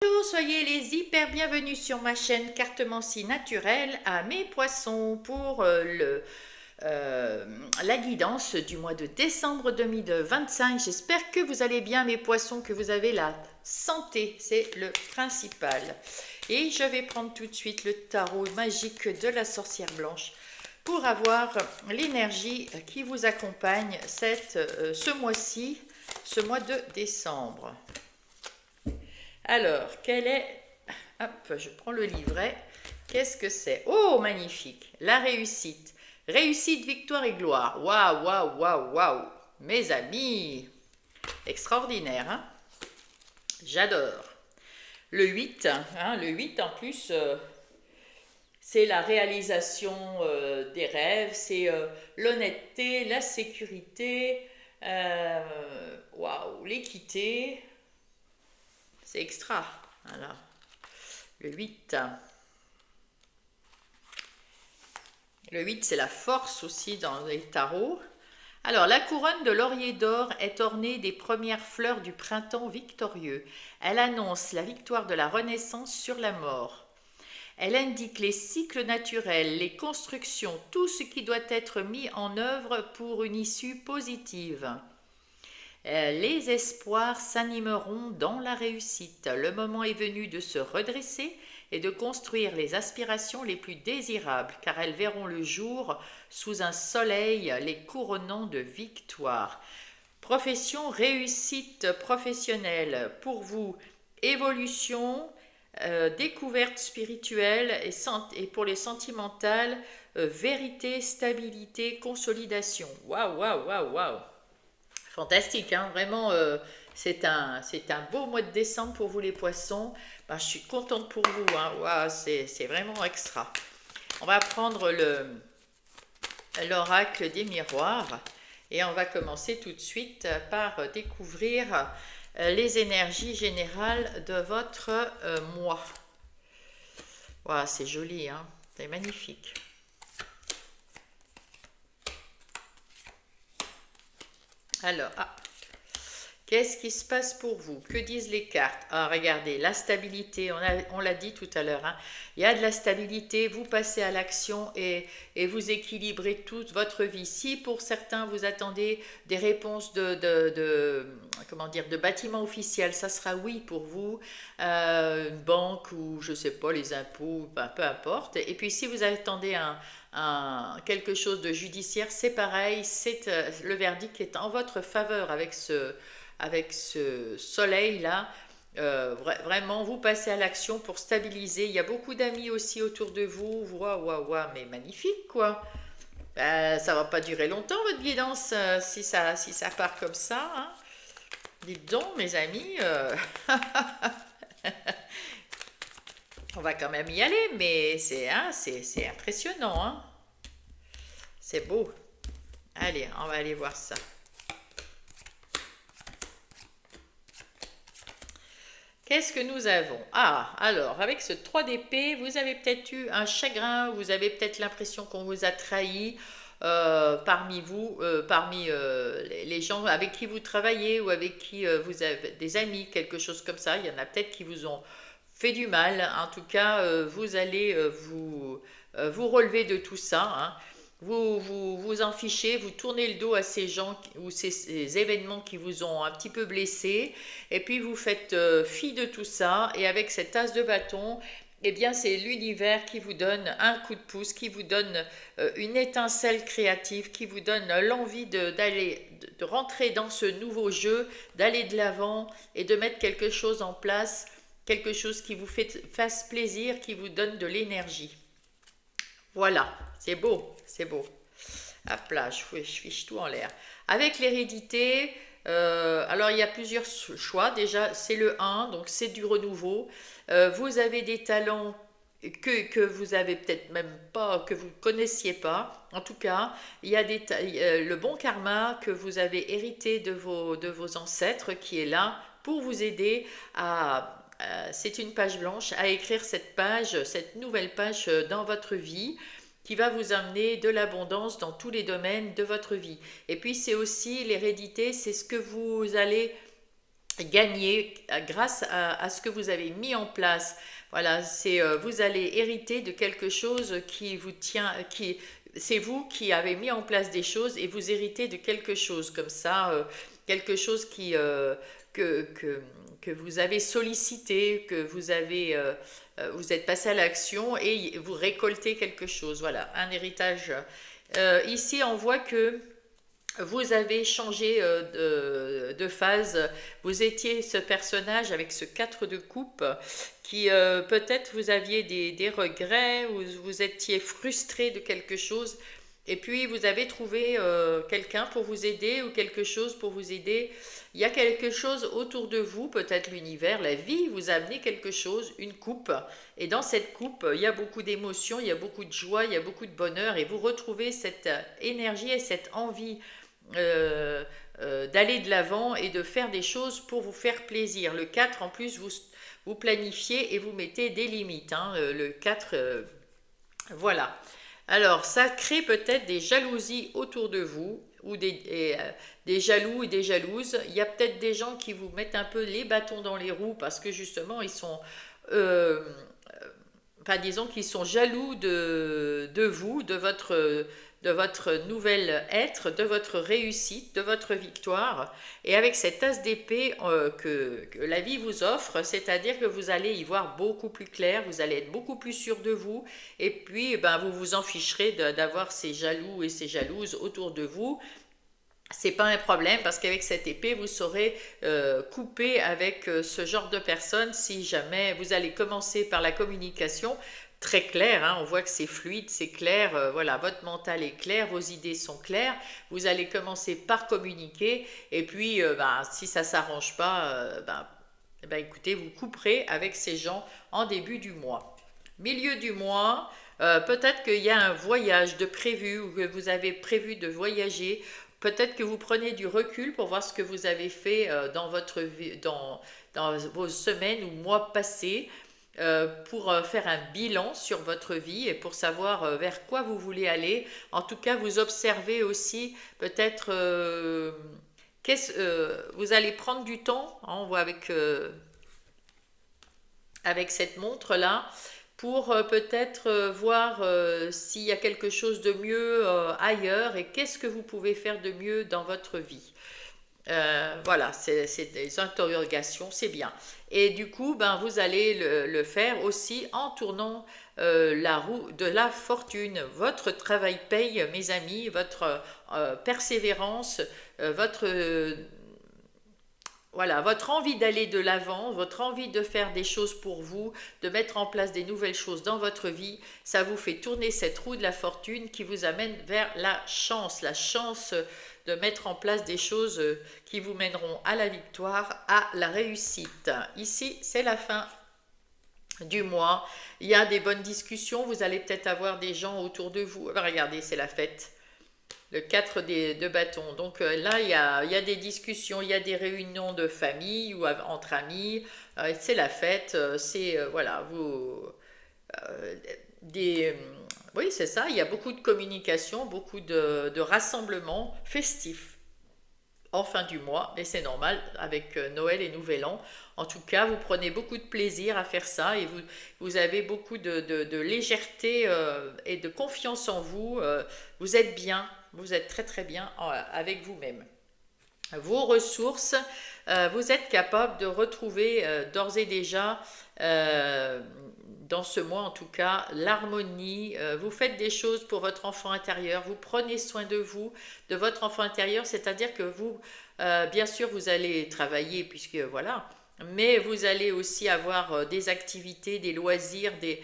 Bonjour, soyez les hyper bienvenus sur ma chaîne Cartomancie naturelle à mes poissons pour la guidance du mois de décembre 2025. J'espère que vous allez bien mes poissons, que vous avez la santé, c'est le principal. Et je vais prendre tout de suite le tarot magique de la sorcière blanche pour avoir l'énergie qui vous accompagne ce mois-ci, ce mois de décembre. Alors, quel est... Hop, je prends le livret. Qu'est-ce que c'est? Oh, magnifique. La réussite. Réussite, victoire et gloire. Waouh, waouh, waouh, waouh. Mes amis. Extraordinaire, hein? J'adore. Le 8, hein, le 8 en plus, c'est la réalisation des rêves, c'est l'honnêteté, la sécurité, waouh, l'équité. C'est extra. Voilà. Le 8. Le 8, c'est la force aussi dans les tarots. Alors, la couronne de laurier d'or est ornée des premières fleurs du printemps victorieux. Elle annonce la victoire de la Renaissance sur la mort. Elle indique les cycles naturels, les constructions, tout ce qui doit être mis en œuvre pour une issue positive. Les espoirs s'animeront dans la réussite. Le moment est venu de se redresser et de construire les aspirations les plus désirables, car elles verront le jour sous un soleil les couronnant de victoire. Profession, réussite professionnelle pour vous, évolution, découverte spirituelle et pour les sentimentales, vérité, stabilité, consolidation. Waouh, waouh, waouh, waouh! Fantastique, hein, vraiment, c'est un beau mois de décembre pour vous les poissons. Ben, je suis contente pour vous, hein. Waouh, c'est vraiment extra. On va prendre l'oracle des miroirs et on va commencer tout de suite par découvrir les énergies générales de votre mois. Waouh, c'est joli, hein, c'est magnifique. Alors, qu'est-ce qui se passe pour vous? Que disent les cartes? Ah, regardez, la stabilité, on l'a dit tout à l'heure, hein. Il y a de la stabilité, vous passez à l'action et vous équilibrez toute votre vie. Si pour certains, vous attendez des réponses comment dire, de bâtiments officiels, ça sera oui pour vous, une banque ou je sais pas, les impôts, ben, peu importe. Et puis si vous attendez quelque chose de judiciaire, c'est pareil, le verdict est en votre faveur avec ce soleil-là. Vraiment, vous passez à l'action pour stabiliser. Il y a beaucoup d'amis aussi autour de vous. Waouh, waouh, waouh, mais magnifique, quoi. Ça va pas durer longtemps, votre guidance, si ça part comme ça, hein. Dites donc, mes amis, on va quand même y aller, mais c'est impressionnant, hein. C'est beau. Allez, on va aller voir ça. Qu'est-ce que nous avons? Ah, alors, avec ce 3 d'épée, vous avez peut-être eu un chagrin, vous avez peut-être l'impression qu'on vous a trahi parmi vous, parmi les gens avec qui vous travaillez ou avec qui vous avez des amis, quelque chose comme ça. Il y en a peut-être qui vous ont fait du mal. En tout cas, vous allez vous relever de tout ça, hein. Vous en fichez, vous tournez le dos à ces gens ou ces événements qui vous ont un petit peu blessé, et puis vous faites fi de tout ça, et avec cette as de bâton, eh bien c'est l'univers qui vous donne un coup de pouce, qui vous donne une étincelle créative, qui vous donne l'envie de rentrer dans ce nouveau jeu, d'aller de l'avant et de mettre quelque chose en place, quelque chose qui vous fasse plaisir, qui vous donne de l'énergie. Voilà, c'est beau, c'est beau. Hop là, je fiche tout en l'air. Avec l'hérédité, alors il y a plusieurs choix. Déjà, c'est le 1, donc c'est du renouveau. Vous avez des talents que vous avez peut-être même pas, que vous ne connaissiez pas. En tout cas, il y a le bon karma que vous avez hérité de vos ancêtres qui est là pour vous aider c'est une page blanche, à écrire cette nouvelle page dans votre vie qui va vous amener de l'abondance dans tous les domaines de votre vie. Et puis c'est aussi l'hérédité, c'est ce que vous allez gagner grâce à ce que vous avez mis en place. Voilà, c'est vous allez hériter de quelque chose qui vous tient, qui c'est vous qui avez mis en place des choses et vous héritez de quelque chose comme ça, quelque chose que, que, que vous avez sollicité, que vous êtes passé à l'action et vous récoltez quelque chose. Voilà, un héritage. Ici, on voit que vous avez changé de phase. Vous étiez ce personnage avec ce 4 de coupe qui peut-être vous aviez des regrets ou vous étiez frustré de quelque chose. Et puis vous avez trouvé quelqu'un pour vous aider ou quelque chose pour vous aider. Il y a quelque chose autour de vous, peut-être l'univers, la vie vous a amené quelque chose, une coupe. Et dans cette coupe, il y a beaucoup d'émotions, il y a beaucoup de joie, il y a beaucoup de bonheur. Et vous retrouvez cette énergie et cette envie d'aller de l'avant et de faire des choses pour vous faire plaisir. Le 4 en plus, vous planifiez et vous mettez des limites. Hein. Le 4, voilà. Alors, ça crée peut-être des jalousies autour de vous ou des jaloux et des jalouses. Il y a peut-être des gens qui vous mettent un peu les bâtons dans les roues parce que justement, ils sont... euh, enfin, disons qu'ils sont jaloux de vous, de votre nouvel être, de votre réussite, de votre victoire. Et avec cette as d'épée que la vie vous offre, c'est-à-dire que vous allez y voir beaucoup plus clair, vous allez être beaucoup plus sûr de vous, et puis ben, vous vous en ficherez d'avoir ces jaloux et ces jalouses autour de vous. C'est pas un problème parce qu'avec cette épée, vous saurez couper avec ce genre de personnes si jamais vous allez commencer par la communication très claire. Hein, on voit que c'est fluide, c'est clair. Voilà, votre mental est clair, vos idées sont claires. Vous allez commencer par communiquer et puis, bah, si ça s'arrange pas, bah, écoutez, vous couperez avec ces gens en début du mois. Milieu du mois, peut-être qu'il y a un voyage de prévu ou que vous avez prévu de voyager. Peut-être que vous prenez du recul pour voir ce que vous avez fait dans votre vie, dans vos semaines ou mois passés, pour faire un bilan sur votre vie et pour savoir vers quoi vous voulez aller. En tout cas, vous observez aussi peut-être vous allez prendre du temps, hein, on voit avec cette montre-là, pour peut-être voir s'il y a quelque chose de mieux ailleurs et qu'est-ce que vous pouvez faire de mieux dans votre vie. Voilà, c'est des interrogations, c'est bien. Et du coup, ben, vous allez le faire aussi en tournant la roue de la fortune. Votre travail paye, mes amis, votre persévérance, votre voilà, votre envie d'aller de l'avant, votre envie de faire des choses pour vous, de mettre en place des nouvelles choses dans votre vie, ça vous fait tourner cette roue de la fortune qui vous amène vers la chance de mettre en place des choses qui vous mèneront à la victoire, à la réussite. Ici, c'est la fin du mois. Il y a des bonnes discussions, vous allez peut-être avoir des gens autour de vous. Regardez, c'est la fête. Le 4 de bâton. Donc là, il y a des discussions, il y a des réunions de famille ou entre amis. C'est la fête. C'est, voilà, euh, des, oui, c'est ça. Il y a beaucoup de communication, beaucoup de rassemblements festifs en fin du mois, mais c'est normal avec Noël et Nouvel An. En tout cas, vous prenez beaucoup de plaisir à faire ça et vous avez beaucoup de légèreté et de confiance en vous. Vous êtes bien, vous êtes très très bien avec vous-même. Vos ressources, vous êtes capable de retrouver d'ores et déjà, dans ce mois en tout cas, l'harmonie. Vous faites des choses pour votre enfant intérieur, vous prenez soin de vous, de votre enfant intérieur, c'est-à-dire que vous, bien sûr, vous allez travailler puisque voilà, mais vous allez aussi avoir des activités, des loisirs, des,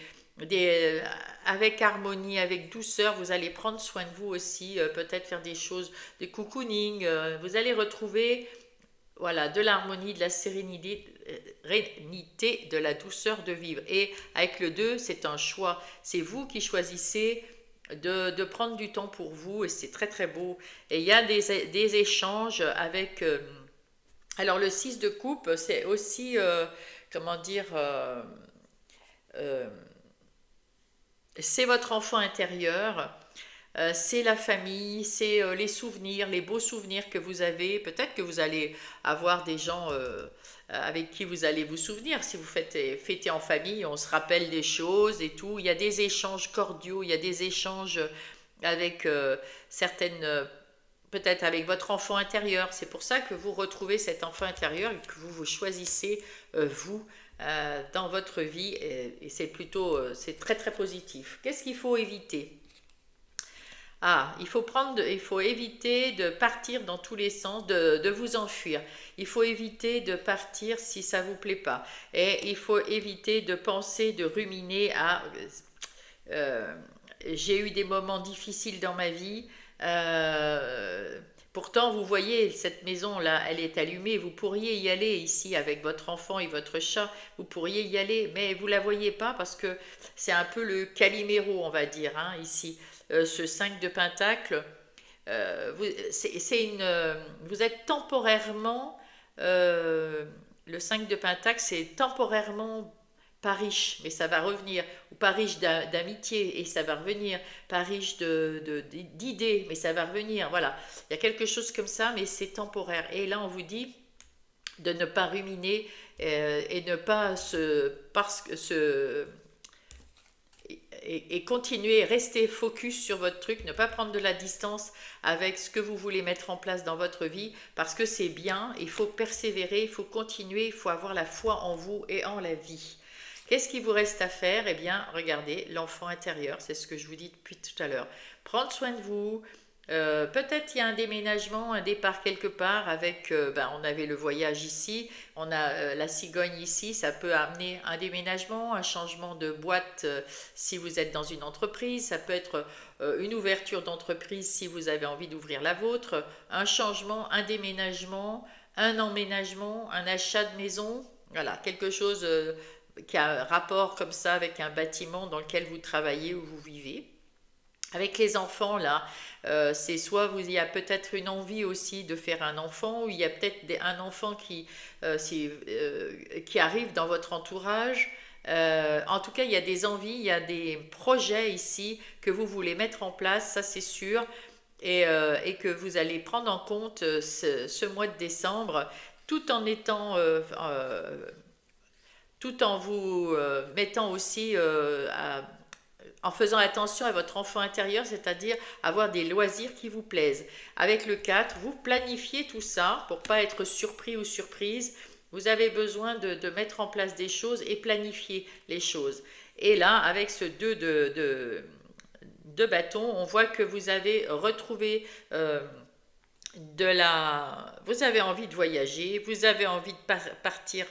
avec harmonie, avec douceur, vous allez prendre soin de vous aussi, peut-être faire des choses, des cocooning, vous allez retrouver voilà, de l'harmonie, de la sérénité, de la douceur de vivre. Et avec le 2, c'est un choix, c'est vous qui choisissez de prendre du temps pour vous et c'est très très beau. Et il y a des échanges avec... alors le 6 de coupe, c'est aussi, comment dire... euh, c'est votre enfant intérieur. c'est la famille, c'est les souvenirs, les beaux souvenirs que vous avez. Peut-être que vous allez avoir des gens avec qui vous allez vous souvenir. Si vous faites fêter en famille, on se rappelle des choses et tout. Il y a des échanges cordiaux, il y a des échanges avec certaines, peut-être avec votre enfant intérieur. C'est pour ça que vous retrouvez cet enfant intérieur et que vous vous choisissez, vous, dans votre vie. Et c'est plutôt, c'est très très positif. Qu'est-ce qu'il faut éviter? Ah, il faut éviter de partir dans tous les sens, de vous enfuir. Il faut éviter de partir si ça vous plaît pas. Et il faut éviter de penser, de ruminer à euh, j'ai eu des moments difficiles dans ma vie. Pourtant, vous voyez, cette maison-là, elle est allumée. Vous pourriez y aller ici avec votre enfant et votre chat. Vous pourriez y aller, mais vous la voyez pas parce que c'est un peu le Calimero, on va dire, hein, ici. Ce 5 de Pentacle, vous êtes temporairement, euh, le 5 de Pentacle, c'est temporairement pas riche, mais ça va revenir, ou pas riche d'amitié, et ça va revenir, pas riche d'idées, mais ça va revenir, voilà. Il y a quelque chose comme ça, mais c'est temporaire. Et là, on vous dit de ne pas ruminer et ne pas parce que et continuer, rester focus sur votre truc, ne pas prendre de la distance avec ce que vous voulez mettre en place dans votre vie, parce que c'est bien, il faut persévérer, il faut continuer, il faut avoir la foi en vous et en la vie. Qu'est-ce qu'il vous reste à faire? Eh bien, regardez, l'enfant intérieur, c'est ce que je vous dis depuis tout à l'heure. Prendre soin de vous. Peut-être il y a un déménagement, un départ quelque part avec, on avait le voyage ici, on a la cigogne ici, ça peut amener un déménagement, un changement de boîte si vous êtes dans une entreprise, ça peut être une ouverture d'entreprise si vous avez envie d'ouvrir la vôtre, un changement, un déménagement, un emménagement, un achat de maison, voilà, quelque chose qui a un rapport comme ça avec un bâtiment dans lequel vous travaillez ou vous vivez. Avec les enfants, là, c'est soit il y a peut-être une envie aussi de faire un enfant, ou il y a peut-être un enfant qui arrive dans votre entourage. En tout cas, il y a des envies, il y a des projets ici que vous voulez mettre en place, ça c'est sûr, et que vous allez prendre en compte ce mois de décembre, tout en étant tout en vous mettant aussi en faisant attention à votre enfant intérieur, c'est-à-dire avoir des loisirs qui vous plaisent. Avec le 4, vous planifiez tout ça pour pas être surpris ou surprise. Vous avez besoin de mettre en place des choses et planifier les choses. Et là, avec ce 2 de bâton, on voit que vous avez retrouvé vous avez envie de voyager, vous avez envie de partir,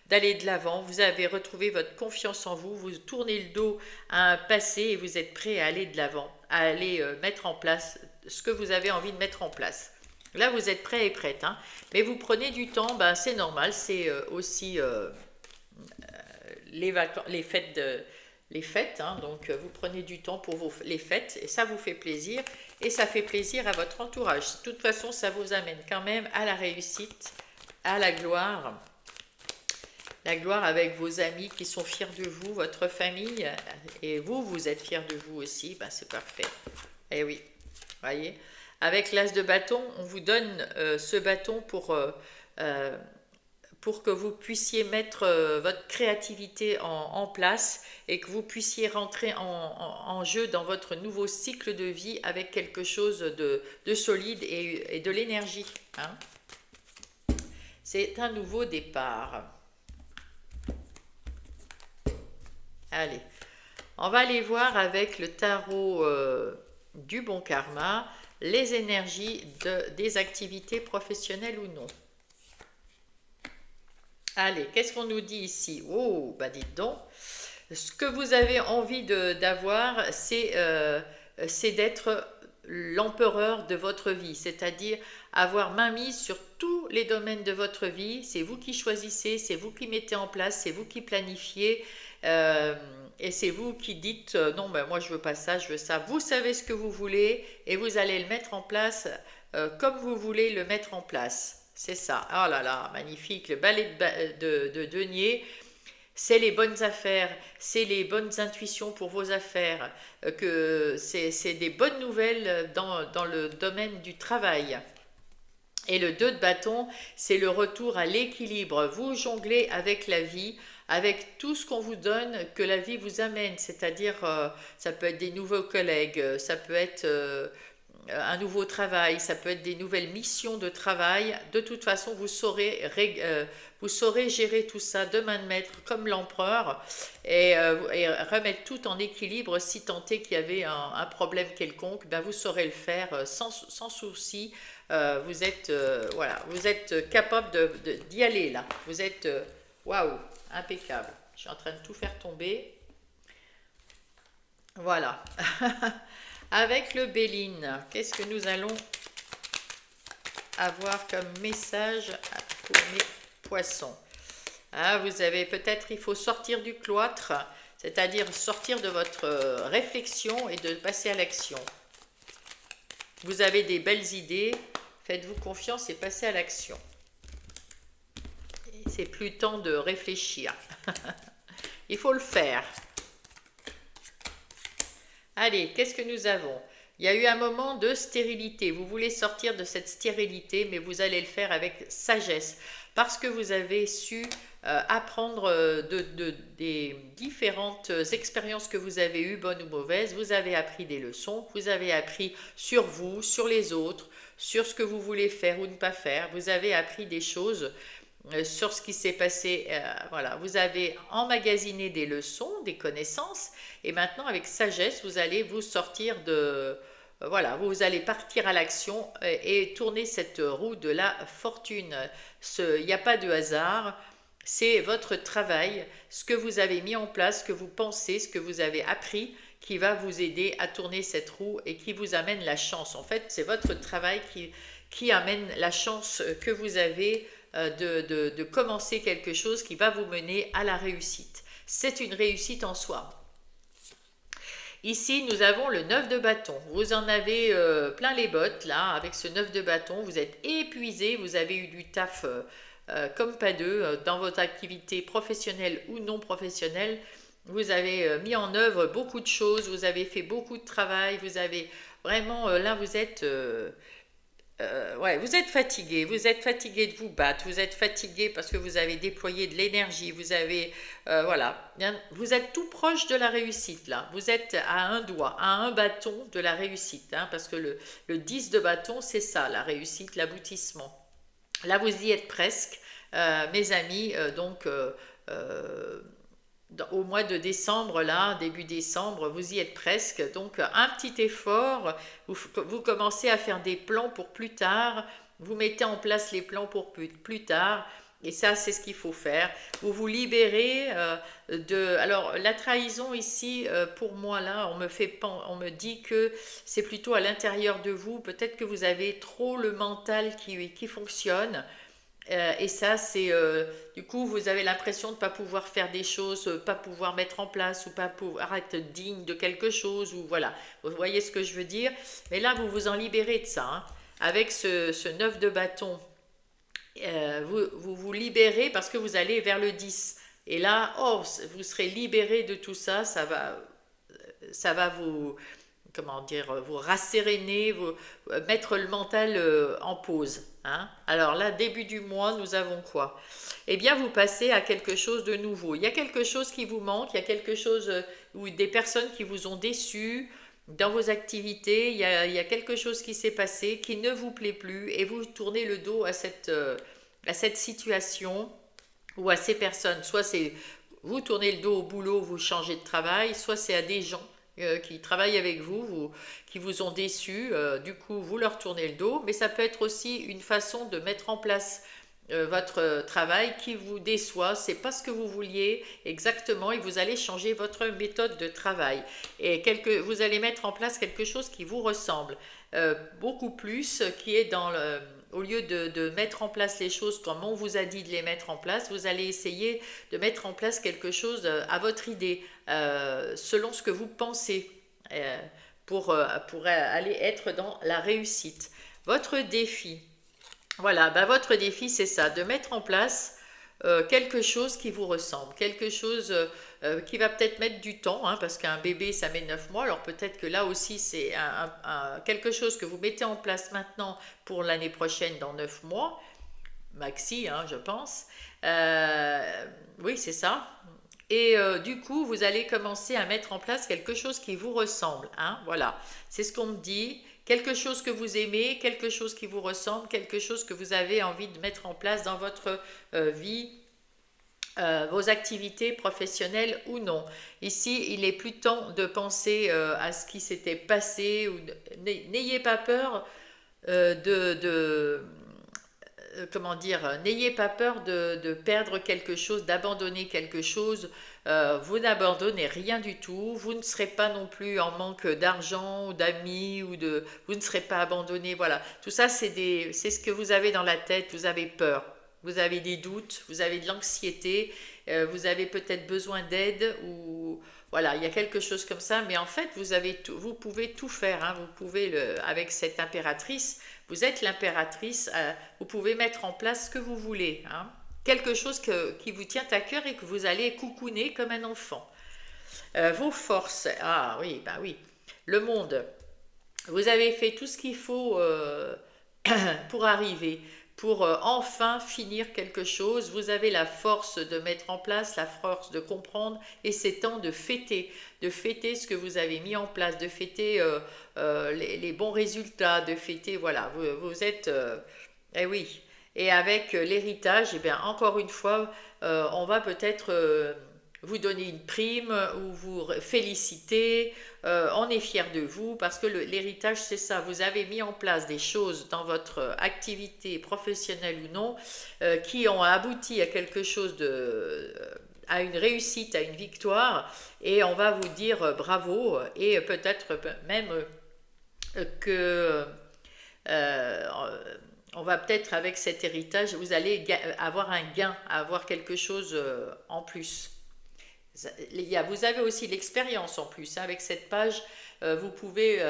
d'aller de l'avant, vous avez retrouvé votre confiance en vous, vous tournez le dos à un passé et vous êtes prêt à aller de l'avant, à aller mettre en place ce que vous avez envie de mettre en place. Là, vous êtes prêt et prête, hein, mais vous prenez du temps, c'est normal, c'est aussi les fêtes, hein, donc vous prenez du temps pour les fêtes et ça vous fait plaisir et ça fait plaisir à votre entourage. De toute façon, ça vous amène quand même à la réussite, à la gloire avec vos amis qui sont fiers de vous, votre famille, et vous, vous êtes fiers de vous aussi, c'est parfait. Eh oui, voyez. Avec l'as de bâton, on vous donne ce bâton pour que vous puissiez mettre votre créativité en place et que vous puissiez rentrer en jeu dans votre nouveau cycle de vie avec quelque chose de solide et de l'énergie, hein. C'est un nouveau départ. Allez, on va aller voir avec le tarot du bon karma les énergies des activités professionnelles ou non. Allez, qu'est-ce qu'on nous dit ici? Oh, dites donc. Ce que vous avez envie d'avoir, c'est d'être l'empereur de votre vie, c'est-à-dire avoir main mise sur tous les domaines de votre vie. C'est vous qui choisissez, c'est vous qui mettez en place, c'est vous qui planifiez. Et c'est vous qui dites non, moi je veux pas ça, je veux ça. Vous savez ce que vous voulez et vous allez le mettre en place comme vous voulez le mettre en place. C'est ça. Oh là là, magnifique. Le balai de denier. c'est les bonnes affaires, c'est les bonnes intuitions pour vos affaires, que c'est des bonnes nouvelles dans le domaine du travail. Et le 2 de bâton, c'est le retour à l'équilibre. Vous jonglez avec la vie, avec tout ce qu'on vous donne, que la vie vous amène. C'est-à-dire, ça peut être des nouveaux collègues, ça peut être un nouveau travail, ça peut être des nouvelles missions de travail. De toute façon, vous saurez gérer tout ça de main de maître comme l'empereur et remettre tout en équilibre si tant est qu'il y avait un problème quelconque, ben vous saurez le faire sans souci. Voilà, vous êtes capable d'y aller là. Vous êtes waouh, impeccable. Je suis en train de tout faire tomber. Voilà. Avec le Béline, qu'est-ce que nous allons avoir comme message pour mes poissons? Ah, vous avez peut-être, il faut sortir du cloître, c'est-à-dire sortir de votre réflexion et de passer à l'action. Vous avez des belles idées, faites-vous confiance et passez à l'action. C'est plus temps de réfléchir. Il faut le faire. Allez, qu'est-ce que nous avons? Il y a eu un moment de stérilité. Vous voulez sortir de cette stérilité, mais vous allez le faire avec sagesse. Parce que vous avez su apprendre des différentes expériences que vous avez eues, bonnes ou mauvaises. Vous avez appris des leçons. Vous avez appris sur vous, sur les autres, sur ce que vous voulez faire ou ne pas faire. Vous avez appris des choses sur ce qui s'est passé. Voilà, vous avez emmagasiné des leçons, des connaissances, et maintenant avec sagesse, vous allez vous sortir de... Voilà, vous allez partir à l'action et tourner cette roue de la fortune. Il n'y a pas de hasard, c'est votre travail, ce que vous avez mis en place, ce que vous pensez, ce que vous avez appris, qui va vous aider à tourner cette roue et qui vous amène la chance. En fait, c'est votre travail qui amène la chance que vous avez de commencer quelque chose qui va vous mener à la réussite. C'est une réussite en soi. Ici, nous avons le 9 de bâton. Vous en avez plein les bottes, là, avec ce 9 de bâton. Vous êtes épuisé, vous avez eu du taf comme pas deux dans votre activité professionnelle ou non professionnelle. Vous avez mis en œuvre beaucoup de choses, vous avez fait beaucoup de travail, vous avez vraiment, là, vous êtes... ouais, vous êtes fatigué de vous battre, vous êtes fatigué parce que vous avez déployé de l'énergie, vous avez, voilà, vous êtes tout proche de la réussite là, vous êtes à un doigt, à un bâton de la réussite, hein, parce que le 10 de bâton, c'est ça, la réussite, l'aboutissement. Là, vous y êtes presque, mes amis, euh, au mois de décembre, là, début décembre, vous y êtes presque. Donc, un petit effort, vous commencez à faire des plans pour plus tard, vous mettez en place les plans pour plus tard, et ça, c'est ce qu'il faut faire. Vous vous libérez de... Alors, la trahison ici, pour moi, là, on me dit que c'est plutôt à l'intérieur de vous. Peut-être que vous avez trop le mental qui fonctionne. Et ça, c'est du coup, vous avez l'impression de ne pas pouvoir faire des choses, pas pouvoir mettre en place ou pas pouvoir être digne de quelque chose, ou voilà. Vous voyez ce que je veux dire? Mais là, vous vous en libérez de ça, hein. Avec ce 9 de bâton, vous libérez parce que vous allez vers le 10. Et là, oh, vous serez libéré de tout ça, ça va vous, comment dire, vous rasséréner, mettre le mental en pause. Hein. Alors là, début du mois, nous avons quoi? Eh bien, vous passez à quelque chose de nouveau. Il y a quelque chose qui vous manque, il y a quelque chose, ou des personnes qui vous ont déçu dans vos activités, il y a quelque chose qui s'est passé qui ne vous plaît plus et vous tournez le dos à cette situation ou à ces personnes. Soit c'est vous tournez le dos au boulot, vous changez de travail, soit c'est à des gens qui travaillent avec vous, qui vous ont déçu, du coup vous leur tournez le dos, mais ça peut être aussi une façon de mettre en place votre travail qui vous déçoit, c'est pas ce que vous vouliez exactement et vous allez changer votre méthode de travail et vous allez mettre en place quelque chose qui vous ressemble beaucoup plus, qui est au lieu de mettre en place les choses comme on vous a dit de les mettre en place, vous allez essayer de mettre en place quelque chose à votre idée, selon ce que vous pensez, pour aller être dans la réussite. Votre défi, voilà, bah votre défi c'est ça, de mettre en place quelque chose qui vous ressemble, quelque chose qui va peut-être mettre du temps, hein, parce qu'un bébé, ça met 9 mois, alors peut-être que là aussi, c'est quelque chose que vous mettez en place maintenant pour l'année prochaine dans 9 mois, maxi, hein, je pense. Oui, c'est ça. Et du coup, vous allez commencer à mettre en place quelque chose qui vous ressemble, hein, voilà, c'est ce qu'on me dit. Quelque chose que vous aimez, quelque chose qui vous ressemble, quelque chose que vous avez envie de mettre en place dans votre vie, vos activités professionnelles ou non. Ici, il est plus temps de penser à ce qui s'était passé. N'ayez pas peur de comment dire, n'ayez pas peur de perdre quelque chose, d'abandonner quelque chose. Vous n'abandonnez rien du tout. Vous ne serez pas non plus en manque d'argent ou d'amis vous ne serez pas abandonné. Voilà, tout ça c'est ce que vous avez dans la tête. Vous avez peur, vous avez des doutes, vous avez de l'anxiété, vous avez peut-être besoin d'aide ou voilà, il y a quelque chose comme ça. Mais en fait, vous pouvez tout faire, hein. Vous pouvez avec cette impératrice. Vous êtes l'impératrice, vous pouvez mettre en place ce que vous voulez, hein. Quelque chose qui vous tient à cœur et que vous allez coucouner comme un enfant. Vos forces, ah oui, bah oui, le monde, vous avez fait tout ce qu'il faut pour arriver, pour enfin finir quelque chose. Vous avez la force de mettre en place, la force de comprendre, et c'est temps de fêter ce que vous avez mis en place, de fêter les bons résultats, de fêter, voilà, vous êtes, eh oui. Et avec l'héritage, eh bien, encore une fois, on va peut-être vous donner une prime ou vous féliciter. On est fier de vous parce que l'héritage, c'est ça. Vous avez mis en place des choses dans votre activité professionnelle ou non qui ont abouti à quelque chose à une réussite, à une victoire, et on va vous dire bravo, et peut-être même que on va peut-être avec cet héritage, vous allez avoir un gain, avoir quelque chose en plus. Vous avez aussi l'expérience en plus, hein. Avec cette page, vous pouvez,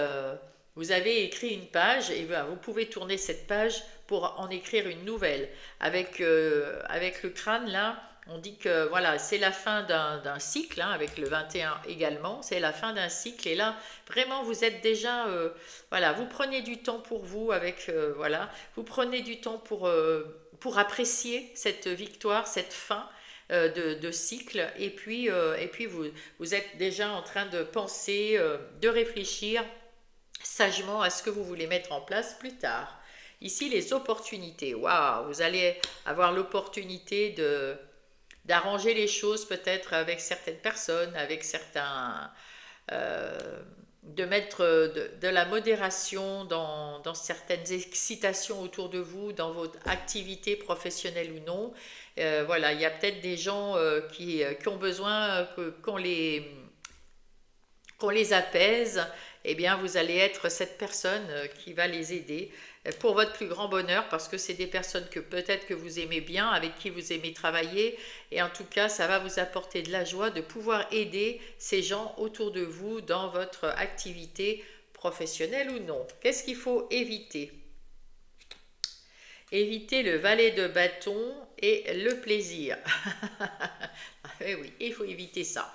vous avez écrit une page et ben, vous pouvez tourner cette page pour en écrire une nouvelle. Avec le crâne là, on dit que voilà, c'est la fin d'un cycle, hein, avec le 21 également, c'est la fin d'un cycle. Et là, vraiment, vous êtes déjà, voilà, vous prenez du temps pour vous, voilà, vous prenez du temps pour apprécier cette victoire, cette fin de cycle, et puis vous êtes déjà en train de penser, de réfléchir sagement à ce que vous voulez mettre en place plus tard. Ici, les opportunités. Waouh, vous allez avoir l'opportunité d'arranger les choses peut-être avec certaines personnes, avec certains... de mettre de la modération dans certaines excitations autour de vous, dans votre activité professionnelle ou non. Voilà, il y a peut-être des gens qui ont besoin qu'on les apaise. Eh bien, vous allez être cette personne qui va les aider pour votre plus grand bonheur, parce que c'est des personnes que peut-être que vous aimez bien, avec qui vous aimez travailler, et en tout cas, ça va vous apporter de la joie de pouvoir aider ces gens autour de vous dans votre activité professionnelle ou non. Qu'est-ce qu'il faut éviter? Éviter le valet de bâton et le plaisir. Eh oui, il faut éviter ça.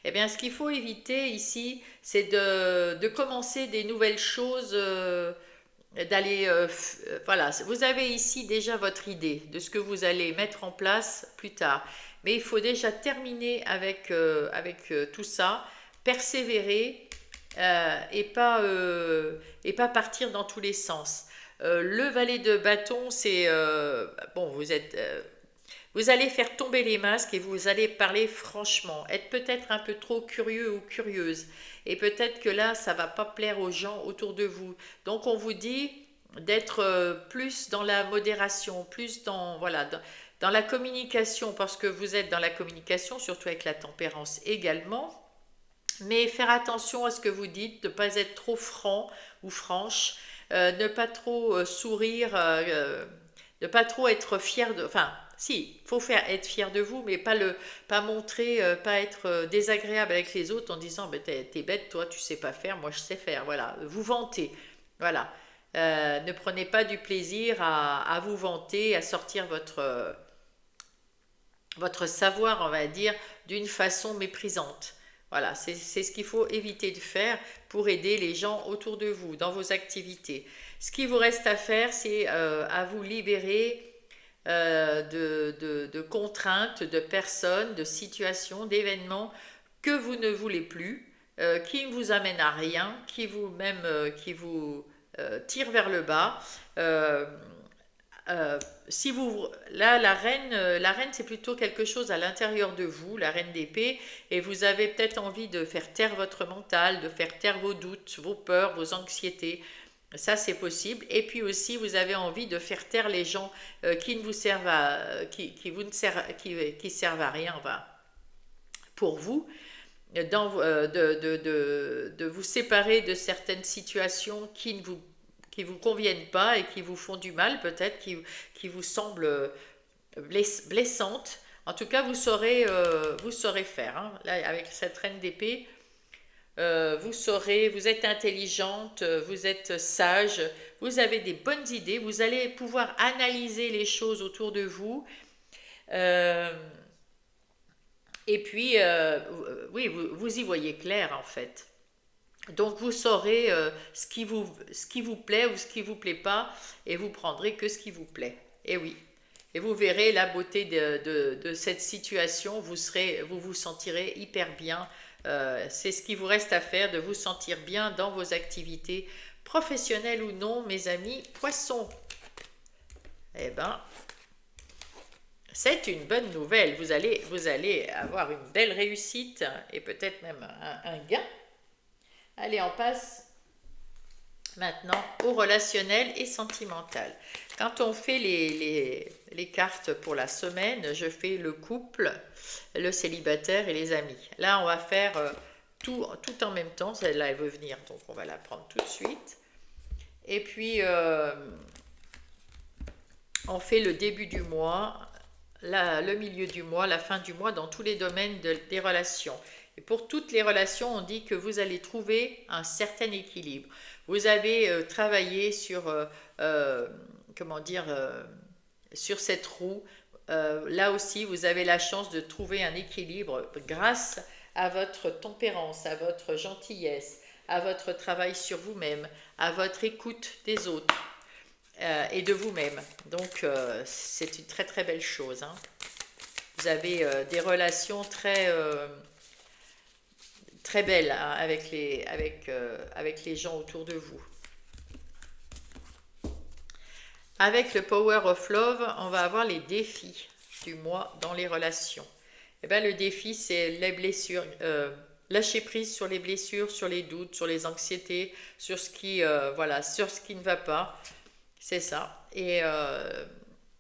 Eh bien, ce qu'il faut éviter ici, c'est de commencer des nouvelles choses, d'aller... voilà, vous avez ici déjà votre idée de ce que vous allez mettre en place plus tard. Mais il faut déjà terminer avec tout ça, persévérer et pas partir dans tous les sens. Le valet de bâton, c'est... bon, vous allez faire tomber les masques et vous allez parler franchement, être peut-être un peu trop curieux ou curieuse. Et peut-être que là, ça va pas plaire aux gens autour de vous. Donc on vous dit d'être plus dans la modération, plus dans, voilà, dans la communication, parce que vous êtes dans la communication, surtout avec la tempérance également. Mais faire attention à ce que vous dites, ne pas être trop franc ou franche, ne pas trop sourire, ne pas trop être fier de... Enfin, si, il faut être fier de vous, mais pas montrer, pas être désagréable avec les autres en disant bah, t'es bête, toi tu sais pas faire, moi je sais faire. Voilà, vous vanter. Voilà. Ne prenez pas du plaisir à vous vanter, à sortir votre savoir, on va dire, d'une façon méprisante. Voilà, c'est ce qu'il faut éviter de faire pour aider les gens autour de vous, dans vos activités. Ce qui vous reste à faire, c'est à vous libérer de contraintes, de personnes, de situations, d'événements que vous ne voulez plus, qui ne vous amènent à rien, qui vous tirent vers le bas. Euh, si vous là la reine c'est plutôt quelque chose à l'intérieur de vous, la reine d'épée, et vous avez peut-être envie de faire taire votre mental, de faire taire vos doutes, vos peurs, vos anxiétés. Ça c'est possible. Et puis aussi vous avez envie de faire taire les gens qui ne vous servent à qui vous ne servent qui servent à rien, enfin, pour vous, de vous séparer de certaines situations qui vous conviennent pas et qui vous font du mal, peut-être, qui vous semblent blessantes. En tout cas, vous saurez faire, hein. Là, avec cette reine d'épée, vous êtes intelligente, vous êtes sage, vous avez des bonnes idées, vous allez pouvoir analyser les choses autour de vous. Euh, et puis, oui, vous y voyez clair en fait. Donc vous saurez ce qui vous plaît ou ce qui vous plaît pas, et vous prendrez que ce qui vous plaît. Et oui. Et vous verrez la beauté de cette situation, vous vous sentirez hyper bien. C'est ce qui vous reste à faire, de vous sentir bien dans vos activités, professionnelles ou non, mes amis poissons. Eh ben, c'est une bonne nouvelle. Vous allez avoir une belle réussite et peut-être même un gain. Allez, on passe maintenant au relationnel et sentimental. Quand on fait les cartes pour la semaine, je fais le couple, le célibataire et les amis. Là, on va faire tout en même temps. Celle-là, elle veut venir, donc on va la prendre tout de suite. Et puis, on fait le début du mois, le milieu du mois, la fin du mois, dans tous les domaines des relations. Et pour toutes les relations, on dit que vous allez trouver un certain équilibre. Vous avez travaillé sur, comment dire, sur cette roue. Là aussi, vous avez la chance de trouver un équilibre grâce à votre tempérance, à votre gentillesse, à votre travail sur vous-même, à votre écoute des autres et de vous-même. Donc, c'est une très très belle chose, hein. Vous avez des relations très belles, hein, avec les gens autour de vous. Avec le Power of Love, on va avoir les défis du mois dans les relations. Et bien, le défi, c'est les blessures. Lâcher prise sur les blessures, sur les doutes, sur les anxiétés, sur voilà, sur ce qui ne va pas. C'est ça. Et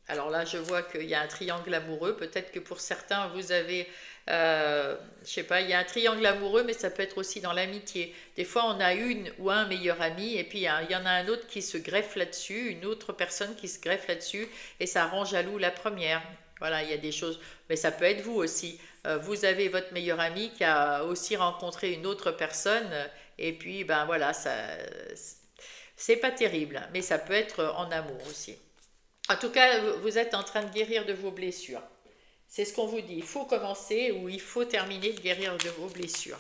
alors là, je vois qu'il y a un triangle amoureux. Peut-être que pour certains, vous avez, je sais pas, il y a un triangle amoureux, mais ça peut être aussi dans l'amitié. Des fois, on a une ou un meilleur ami, et puis il y en a un autre qui se greffe là-dessus, une autre personne qui se greffe là-dessus, et ça rend jaloux la première. Voilà, il y a des choses, mais ça peut être vous aussi. Vous avez votre meilleur ami qui a aussi rencontré une autre personne, et puis ben voilà, ça, c'est pas terrible, mais ça peut être en amour aussi. En tout cas, vous êtes en train de guérir de vos blessures. C'est ce qu'on vous dit. Il faut commencer ou il faut terminer de guérir de vos blessures.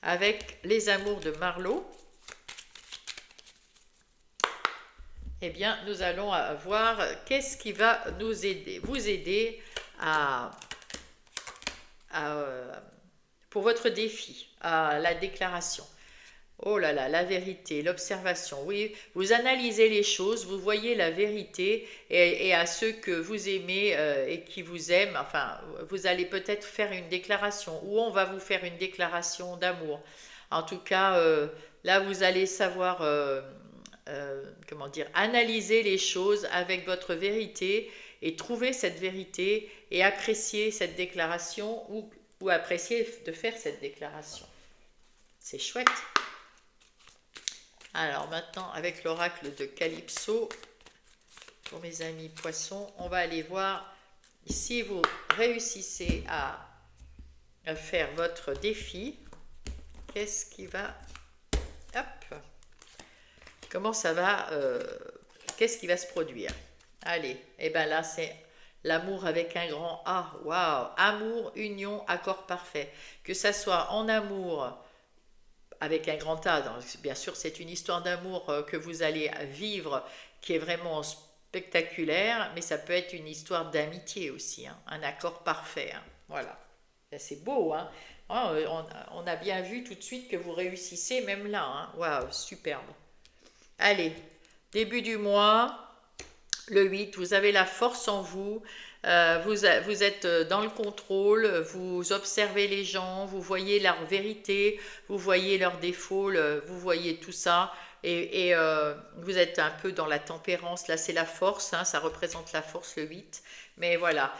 Avec les amours de Marlowe, eh bien, nous allons voir qu'est-ce qui va nous aider, vous aider pour votre défi, à la déclaration. Oh là là, la vérité, l'observation. Oui, vous analysez les choses, vous voyez la vérité et à ceux que vous aimez et qui vous aiment, enfin, vous allez peut-être faire une déclaration ou on va vous faire une déclaration d'amour. En tout cas, là, vous allez savoir, comment dire, analyser les choses avec votre vérité et trouver cette vérité et apprécier cette déclaration ou apprécier de faire cette déclaration. C'est chouette. Alors maintenant, avec l'oracle de Calypso, pour mes amis poissons, on va aller voir si vous réussissez à faire votre défi. Qu'est-ce qui va... Hop. Comment ça va... qu'est-ce qui va se produire? Allez, et bien là, c'est L'amour avec un grand A. Waouh. Amour, union, accord parfait. Que ça soit en amour avec un grand A. Donc, bien sûr, c'est une histoire d'amour que vous allez vivre qui est vraiment spectaculaire, mais ça peut être une histoire d'amitié aussi, hein, un accord parfait, hein. Voilà. C'est beau, hein. Ah, on a bien vu tout de suite que vous réussissez même là, hein. Waouh, superbe. Allez, début du mois. Le 8, vous avez la force en vous, vous êtes dans le contrôle, vous observez les gens, vous voyez leur vérité, vous voyez leurs défauts, vous voyez tout ça, et vous êtes un peu dans la tempérance, là c'est la force, hein, ça représente la force le 8, mais voilà,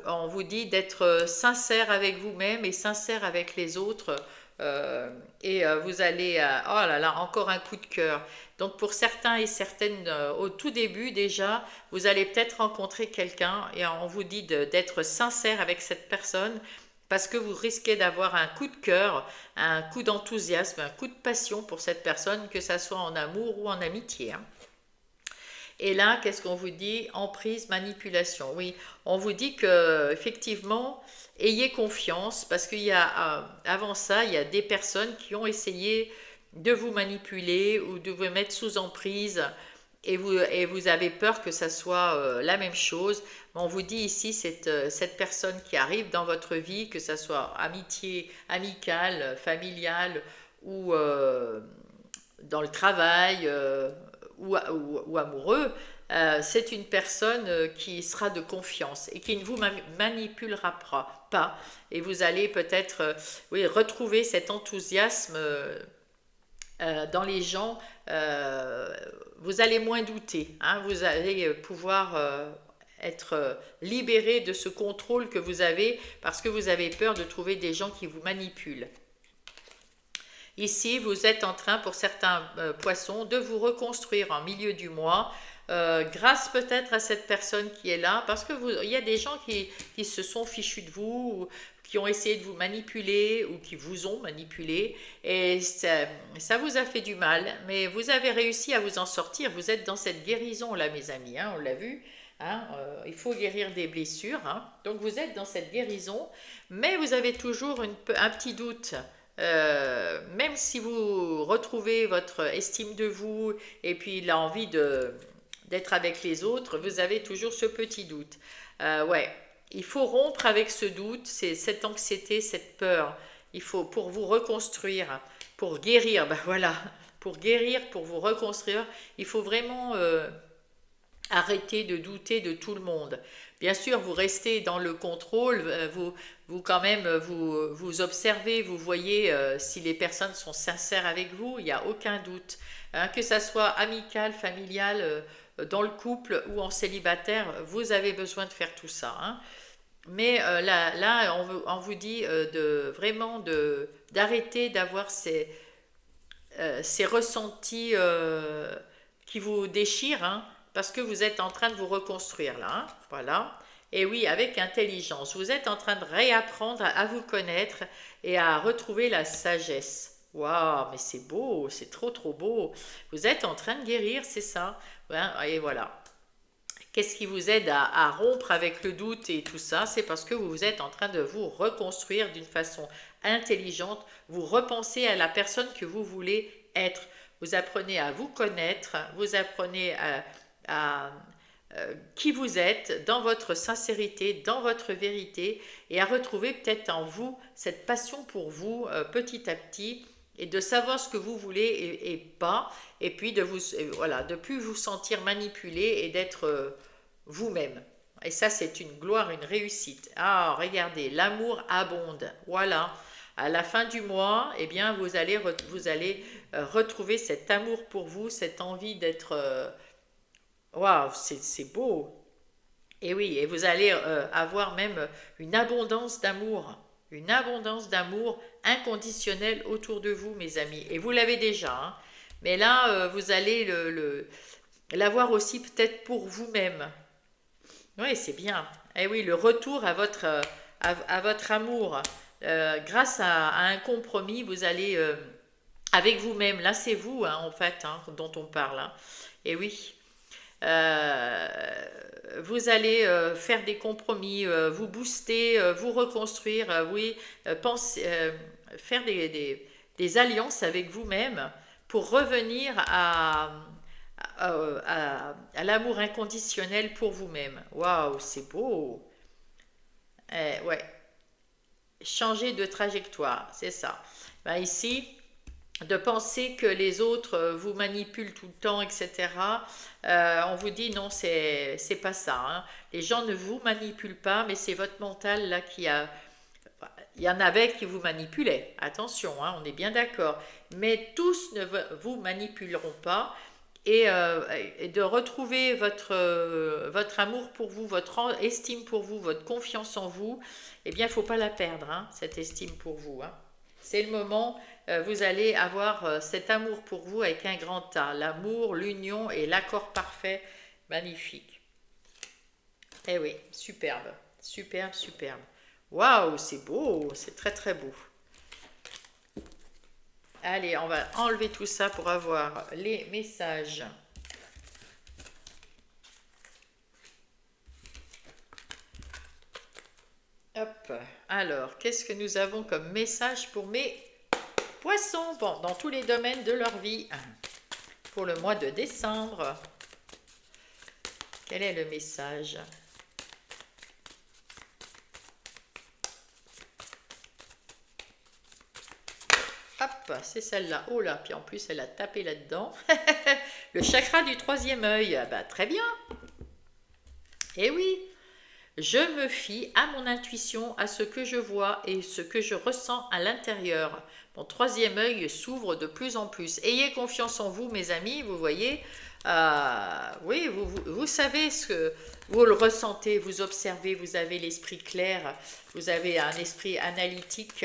on vous dit d'être sincère avec vous-même et sincère avec les autres, vous allez, oh là là, encore un coup de cœur. Donc pour certains et certaines, au tout début déjà, vous allez peut-être rencontrer quelqu'un et on vous dit d'être sincère avec cette personne parce que vous risquez d'avoir un coup de cœur, un coup d'enthousiasme, un coup de passion pour cette personne, que ça soit en amour ou en amitié, hein. Et là, qu'est-ce qu'on vous dit? Emprise, manipulation. Oui, on vous dit que effectivement, ayez confiance parce qu'il y a avant ça, il y a des personnes qui ont essayé de vous manipuler ou de vous mettre sous emprise et vous avez peur que ça soit la même chose. Mais on vous dit ici, cette personne qui arrive dans votre vie, que ça soit amitié, amicale, familiale ou dans le travail ou amoureux, c'est une personne qui sera de confiance et qui ne vous manipulera pas. Et vous allez peut-être oui, retrouver cet enthousiasme dans les gens. Vous allez moins douter, hein, vous allez pouvoir être libéré de ce contrôle que vous avez parce que vous avez peur de trouver des gens qui vous manipulent. Ici, vous êtes en train, pour certains poissons, de vous reconstruire en milieu du mois, grâce peut-être à cette personne qui est là, parce que il y a des gens qui se sont fichus de vous, ou qui ont essayé de vous manipuler, ou qui vous ont manipulé, et ça vous a fait du mal, mais vous avez réussi à vous en sortir. Vous êtes dans cette guérison là, mes amis, hein, on l'a vu. Hein, il faut guérir des blessures, hein. Donc vous êtes dans cette guérison, mais vous avez toujours un petit doute. Même si vous retrouvez votre estime de vous et puis l'envie d'être avec les autres, vous avez toujours ce petit doute. Ouais, il faut rompre avec ce doute, c'est cette anxiété, cette peur. Il faut, pour vous reconstruire, pour guérir, ben voilà, pour guérir, pour vous reconstruire, il faut vraiment arrêtez de douter de tout le monde. Bien sûr, vous restez dans le contrôle, vous quand même, vous observez, vous voyez si les personnes sont sincères avec vous, il n'y a aucun doute. Hein, que ça soit amical, familial, dans le couple ou en célibataire, vous avez besoin de faire tout ça, hein. Mais là on vous dit d'arrêter d'avoir ces ressentis qui vous déchirent, hein, parce que vous êtes en train de vous reconstruire là, hein, voilà. Et oui, avec intelligence, vous êtes en train de réapprendre à vous connaître et à retrouver la sagesse. Waouh, mais c'est beau, c'est trop trop beau. Vous êtes en train de guérir, c'est ça. Hein, et voilà. Qu'est-ce qui vous aide à rompre avec le doute et tout ça? C'est parce que vous êtes en train de vous reconstruire d'une façon intelligente. Vous repensez à la personne que vous voulez être. Vous apprenez à vous connaître, vous apprenez à, qui vous êtes, dans votre sincérité, dans votre vérité, et à retrouver peut-être en vous cette passion pour vous petit à petit, et de savoir ce que vous voulez et pas, et puis voilà, de plus vous sentir manipulé et d'être vous-même. Et ça, c'est une gloire, une réussite. Ah, regardez, l'amour abonde. Voilà. À la fin du mois, eh bien, vous allez retrouver cet amour pour vous, cette envie d'être. Waouh, c'est beau. Et oui, et vous allez avoir même une abondance d'amour inconditionnel autour de vous, mes amis. Et vous l'avez déjà, hein. Mais là, vous allez l'avoir aussi peut-être pour vous-même. Oui, c'est bien. Et oui, le retour à votre amour. Grâce à un compromis, vous allez avec vous-même. Là, c'est vous, hein, en fait, hein, dont on parle, hein. Et oui. Euh, vous allez faire des compromis, vous booster, vous reconstruire, oui, faire des alliances avec vous-même pour revenir à l'amour inconditionnel pour vous-même. Waouh, c'est beau. Ouais, changer de trajectoire, c'est ça. Ben ici, de penser que les autres vous manipulent tout le temps, etc. On vous dit non, c'est pas ça, hein. Les gens ne vous manipulent pas, mais c'est votre mental là qui a. Il y en avait qui vous manipulaient, attention, hein, on est bien d'accord. Mais tous ne vous manipuleront pas. Et de retrouver votre amour pour vous, votre estime pour vous, votre confiance en vous, eh bien, il ne faut pas la perdre, hein, cette estime pour vous, hein. C'est le moment, vous allez avoir cet amour pour vous avec un grand A. L'amour, l'union et l'accord parfait, magnifique. Eh oui, superbe, superbe, superbe. Waouh, c'est beau, c'est très très beau. Allez, on va enlever tout ça pour avoir les messages. Hop, alors, qu'est-ce que nous avons comme message pour mes poissons? Bon, dans tous les domaines de leur vie. Pour le mois de décembre, quel est le message? Hop, c'est celle-là. Oh là, puis en plus, elle a tapé là-dedans. Le chakra du troisième œil. Ah bah, très bien. Eh oui, je me fie à mon intuition, à ce que je vois et ce que je ressens à l'intérieur. Mon troisième œil s'ouvre de plus en plus. Ayez confiance en vous, mes amis, vous voyez. Oui, vous savez ce que vous le ressentez, vous observez, vous avez l'esprit clair, vous avez un esprit analytique,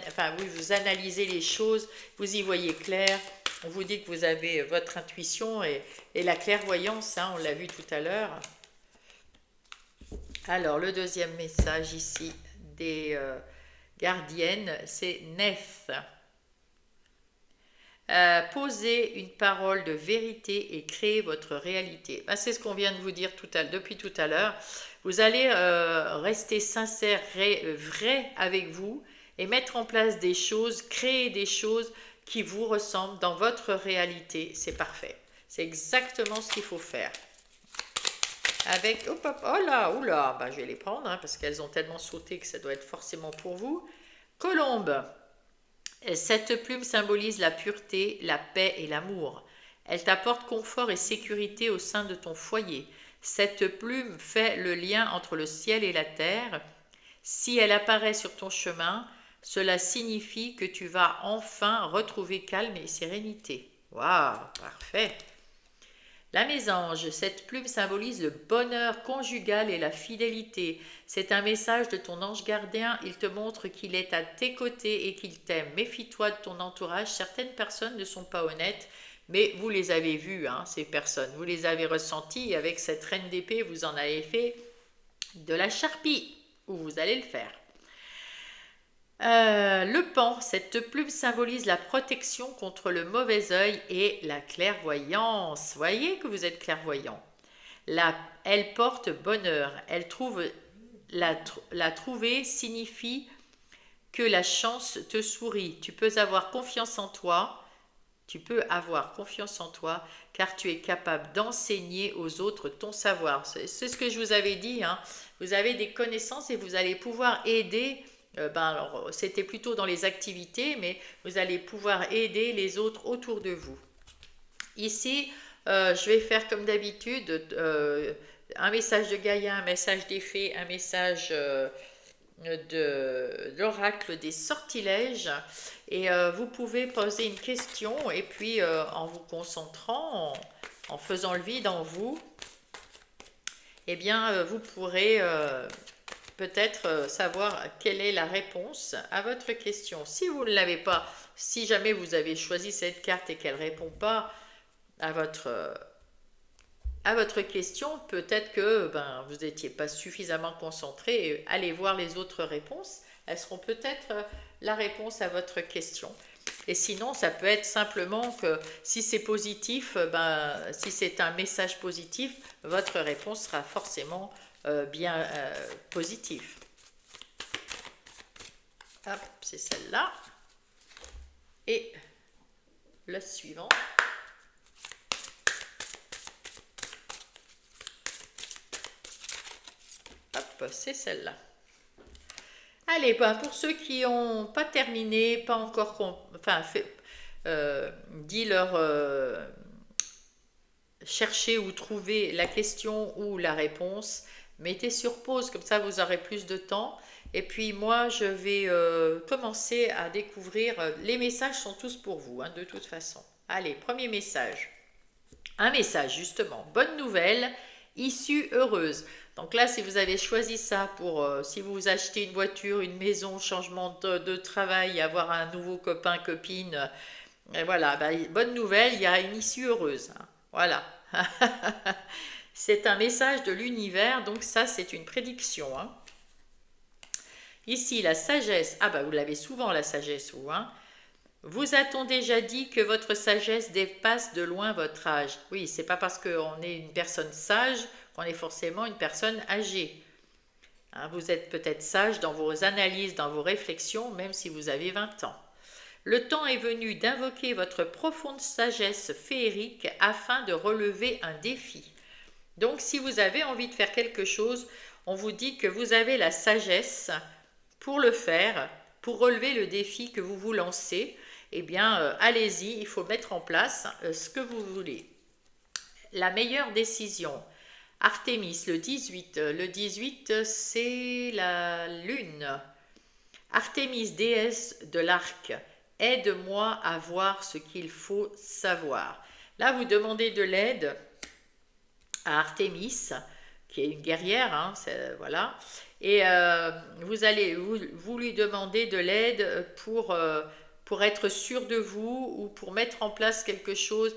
enfin oui, vous analysez les choses, vous y voyez clair. On vous dit que vous avez votre intuition et la clairvoyance, hein, on l'a vu tout à l'heure. Alors, le deuxième message ici des gardiennes, c'est Nef. Posez une parole de vérité et créez votre réalité. Ben, c'est ce qu'on vient de vous dire depuis tout à l'heure. Vous allez rester sincère, vrai avec vous et mettre en place des choses, créer des choses qui vous ressemblent dans votre réalité. C'est parfait. C'est exactement ce qu'il faut faire. Avec, hop, hop, oh là, oula, bah, je vais les prendre hein, parce qu'elles ont tellement sauté que ça doit être forcément pour vous. Colombe, cette plume symbolise la pureté, la paix et l'amour. Elle t'apporte confort et sécurité au sein de ton foyer. Cette plume fait le lien entre le ciel et la terre. Si elle apparaît sur ton chemin, cela signifie que tu vas enfin retrouver calme et sérénité. Waouh, parfait. La mésange, cette plume symbolise le bonheur conjugal et la fidélité. C'est un message de ton ange gardien, il te montre qu'il est à tes côtés et qu'il t'aime. Méfie-toi de ton entourage, certaines personnes ne sont pas honnêtes, mais vous les avez vues, hein, ces personnes, vous les avez ressenties, avec cette reine d'épée, vous en avez fait de la charpie, ou vous allez le faire. Le pan, cette plume symbolise la protection contre le mauvais œil et la clairvoyance. Voyez que vous êtes clairvoyant. Elle porte bonheur. La trouver signifie que la chance te sourit. Tu peux avoir confiance en toi. Tu peux avoir confiance en toi car tu es capable d'enseigner aux autres ton savoir. C'est ce que je vous avais dit, hein. Vous avez des connaissances et vous allez pouvoir aider. Alors, c'était plutôt dans les activités, mais vous allez pouvoir aider les autres autour de vous. Ici, je vais faire comme d'habitude un message de Gaïa, un message des fées, un message de l'oracle des sortilèges. Et vous pouvez poser une question et puis en vous concentrant, en faisant le vide en vous, eh bien, vous pourrez peut-être savoir quelle est la réponse à votre question. Si vous ne l'avez pas, si jamais vous avez choisi cette carte et qu'elle ne répond pas à votre question, peut-être que vous n'étiez pas suffisamment concentré. Allez voir les autres réponses. Elles seront peut-être la réponse à votre question. Et sinon, ça peut être simplement que si c'est positif, si c'est un message positif, votre réponse sera forcément bien positive. Hop, c'est celle-là. Et le suivant. Hop, c'est celle-là. Allez, pour ceux qui n'ont pas terminé, pas encore dit leur chercher ou trouver la question ou la réponse, mettez sur pause, comme ça vous aurez plus de temps. Et puis moi, je vais commencer à découvrir. Les messages sont tous pour vous, hein, de toute façon. Allez, premier message. Un message, justement. Bonne nouvelle, issue heureuse. Donc là, si vous avez choisi ça pour, si vous achetez une voiture, une maison, changement de travail, avoir un nouveau copain, copine, et voilà, bonne nouvelle, il y a une issue heureuse, hein. Voilà. C'est un message de l'univers, donc ça, c'est une prédiction, hein. Ici, la sagesse. Ah vous l'avez souvent, la sagesse, vous, hein. Vous a-t-on déjà dit que votre sagesse dépasse de loin votre âge? Oui, c'est pas parce qu'on est une personne sage qu'on est forcément une personne âgée. Hein, vous êtes peut-être sage dans vos analyses, dans vos réflexions, même si vous avez 20 ans. Le temps est venu d'invoquer votre profonde sagesse féerique afin de relever un défi. Donc, si vous avez envie de faire quelque chose, on vous dit que vous avez la sagesse pour le faire, pour relever le défi que vous vous lancez. Eh bien, allez-y, il faut mettre en place ce que vous voulez. La meilleure décision. Artémis, le 18. Le 18, c'est la lune. Artémis, déesse de l'arc, aide-moi à voir ce qu'il faut savoir. Là, vous demandez de l'aide à Artémis, qui est une guerrière, hein, voilà. Et vous lui demandez de l'aide pour être sûr de vous ou pour mettre en place quelque chose.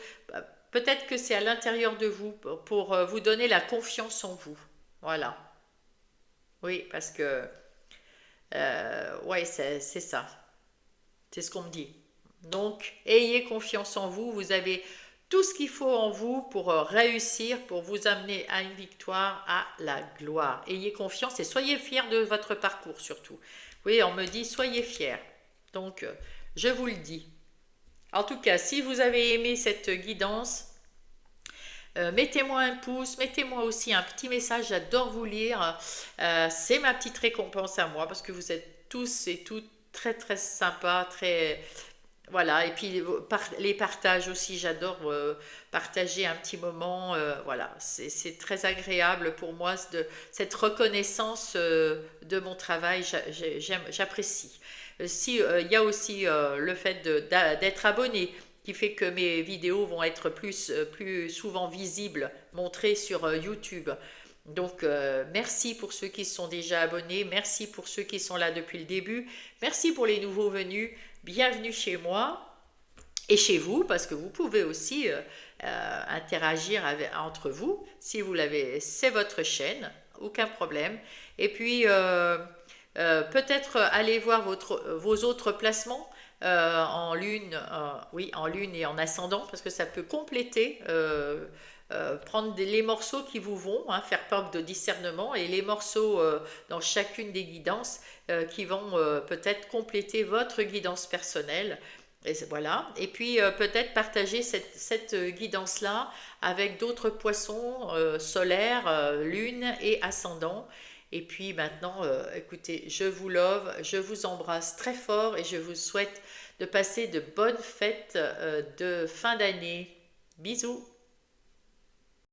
Peut-être que c'est à l'intérieur de vous, pour vous donner la confiance en vous. Voilà. Oui, parce que, ouais, c'est ça. C'est ce qu'on me dit. Donc, ayez confiance en vous. Vous avez tout ce qu'il faut en vous pour réussir, pour vous amener à une victoire, à la gloire. Ayez confiance et soyez fiers de votre parcours surtout. Oui, on me dit soyez fiers. Donc, je vous le dis. En tout cas, si vous avez aimé cette guidance, mettez-moi un pouce, mettez-moi aussi un petit message, j'adore vous lire. C'est ma petite récompense à moi parce que vous êtes tous et toutes très très sympas, très... Voilà, et puis les partages aussi, j'adore partager un petit moment, voilà, c'est très agréable pour moi, cette reconnaissance de mon travail, j'apprécie. Il y a aussi le fait d'être abonné, qui fait que mes vidéos vont être plus souvent visibles, montrées sur YouTube. Donc, merci pour ceux qui sont déjà abonnés, merci pour ceux qui sont là depuis le début, merci pour les nouveaux venus, bienvenue chez moi et chez vous, parce que vous pouvez aussi interagir entre vous, si vous l'avez, c'est votre chaîne, aucun problème. Et puis, peut-être aller voir vos autres placements en lune, oui, en lune et en ascendant, parce que ça peut compléter, prendre les morceaux qui vous vont, hein, faire preuve de discernement, et les morceaux dans chacune des guidances qui vont peut-être compléter votre guidance personnelle. Et voilà. Et puis peut-être partager cette guidance-là avec d'autres poissons solaires, lune et ascendant. Et puis maintenant, écoutez, je vous love, je vous embrasse très fort et je vous souhaite de passer de bonnes fêtes de fin d'année. Bisous!